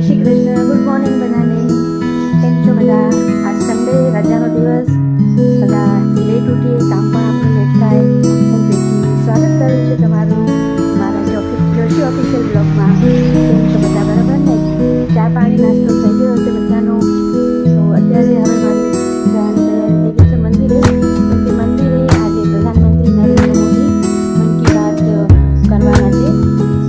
Shri Krishna. Good morning બધાને. કેમ છો બધા? આજ સન્ડે, રજાનો દિવસ. બધા લેટ ઉઠીએ, કામ પણ આપણું લેટ થાય. હું બેટી સ્વાગત કરું છું તમારું મારા જોશી ઓફિશિયલ બ્લોગમાં. કેમ છો બધા? બરાબર ને? ચા પાણી નાસ્તો થઈ ગયો હશે બધાનો. તો અત્યારે હવે મારી જવાની તૈયારી થઈ ગઈ છે મંદિરે. કેમ કે મંદિરે આજે પ્રધાનમંત્રી નરેન્દ્ર મોદી મન કી બાત કરવાના છે.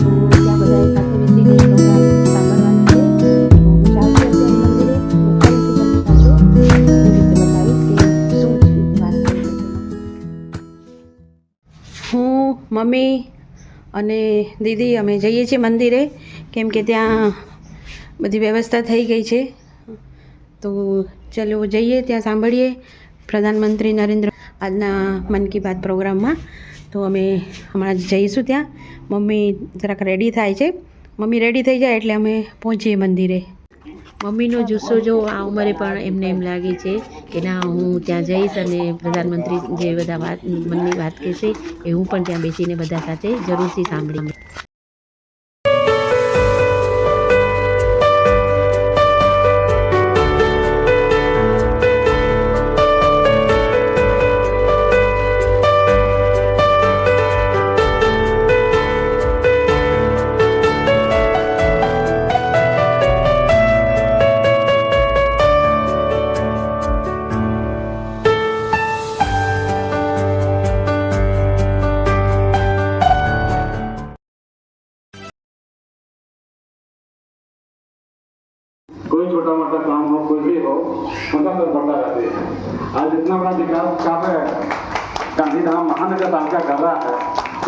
તો ત્યાં બધા સાથે બેસીને પ્રોગ્રામ સાંભળવાનો છે. તો હું જાઉં છું અત્યારે મંદિરે અને ફરીથી તમને પાછું એ વિશે બતાવીશ કે શું વાત કરી છે. હું, મમ્મી અને દીદી અમે જઈએ છીએ મંદિરે, કેમ કે ત્યાં બધી વ્યવસ્થા થઈ ગઈ છે. તો ચલો જઈએ, ત્યાં સાંભળીએ પ્રધાનમંત્રી નરેન્દ્ર આજના મન કી બાત પ્રોગ્રામમાં. તો અમે હમણાં જ જઈશું ત્યાં. મમ્મી જરાક રેડી થાય છે. મમ્મી રેડી થઈ જાય એટલે અમે પહોંચીએ મંદિરે. મમ્મીનો જુસ્સો જો આ ઉંમરે પણ એમને એમ લાગે છે કે ના, હું ત્યાં જઈશ અને પ્રધાનમંત્રી જે બધા મનની વાત કહેશે એ હું પણ ત્યાં બેસીને બધા સાથે જરૂરથી સાંભળીશ. कोई छोटा मोटा काम हो, कोई भी हो, उनका तो बढ़ता रहती है। आज इतना बड़ा विकास कार्य गांधीधाम महानगर पालिका कर रहा है,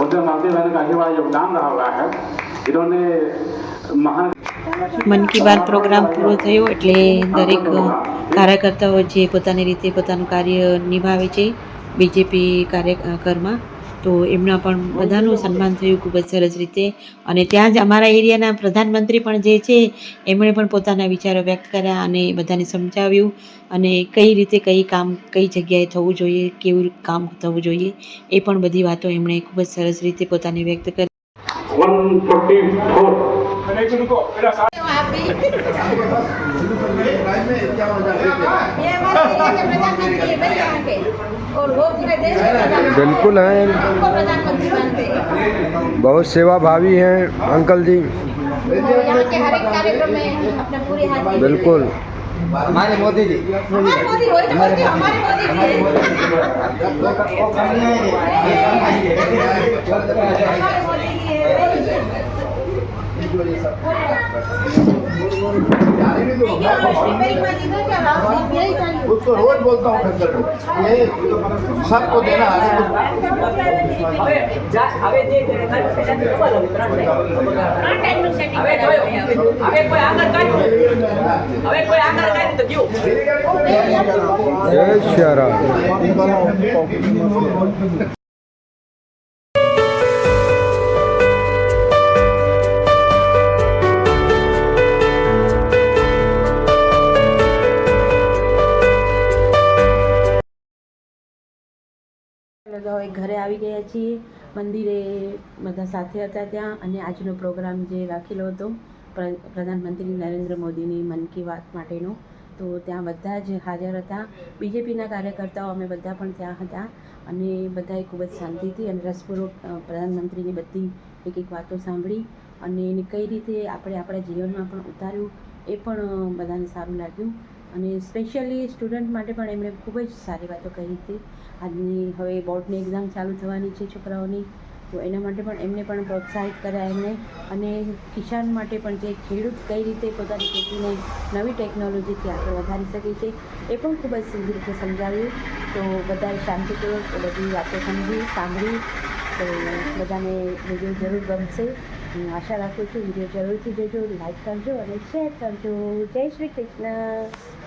उसमें मालती बहन का काफी बड़ा योगदान रहा हुआ है। इन्होंने મન કી બાત પ્રોગ્રામ પૂરો થયો એટલે દરેક કાર્યકર્તાઓ જે પોતાની રીતે પોતાનું કાર્ય નિભાવે છે બીજેપી કાર્યકરમાં, તો એમના પણ બધાનું સન્માન થયું ખૂબ જ સરસ રીતે. અને ત્યાં જ અમારા એરિયાના પ્રધાનમંત્રી પણ જે છે એમણે પણ પોતાના વિચારો વ્યક્ત કર્યા અને બધાને સમજાવ્યું અને કઈ રીતે કઈ કામ કઈ જગ્યાએ થવું જોઈએ, કેવું કામ થવું જોઈએ, એ પણ બધી વાતો એમણે ખૂબ જ સરસ રીતે પોતાને વ્યક્ત કરી. 144 बिल्कुल हैं, बहुत सेवा भावी हैं अंकल जी। यहाँ के हर एक कार्यक्रम में अपना पूरे हाथ बिल्कुल हमारे मोदी जी, हमारे मोदी हमारे उसको रोज बोलता हूँ ये सबको देना जय श्री राम। હવે ઘરે આવી ગયા છીએ. મંદિરે બધા સાથે હતા ત્યાં, અને આજનો પ્રોગ્રામ જે રાખેલો હતો પ્રધાનમંત્રી નરેન્દ્ર મોદીની મન કી બાત માટેનો, તો ત્યાં બધા જ હાજર હતા. બીજેપીના કાર્યકર્તાઓ અમે બધા પણ ત્યાં હતા અને બધાએ ખૂબ જ શાંતિથી અને રસપૂર્વક પ્રધાનમંત્રીની બધી એક એક વાતો સાંભળી અને એને કઈ રીતે આપણે આપણા જીવનમાં પણ ઉતાર્યું એ પણ બધાને સારું લાગ્યું. અને સ્પેશિયલી સ્ટુડન્ટ માટે પણ એમણે ખૂબ જ સારી વાતો કહી હતી. આજની હવે બોર્ડની એક્ઝામ ચાલુ થવાની છે છોકરાઓની, તો એના માટે પણ એમને પણ પ્રોત્સાહિત કર્યા એમણે. અને કિસાન માટે પણ જે ખેડૂત કઈ રીતે પોતાની ખેતીને નવી ટેકનોલોજીથી આગળ વધારી શકે છે એ પણ ખૂબ જ સીધી રીતે સમજાવ્યું. તો બધાએ શાંતિપૂર્વક બધી વાતો સાંભળી. તો બધાને વિડીયો જરૂર ગમશે. હું આશા રાખું છું વિડીયો જરૂરથી જોજો, લાઈક કરજો અને શેર કરજો. જય શ્રી કૃષ્ણ.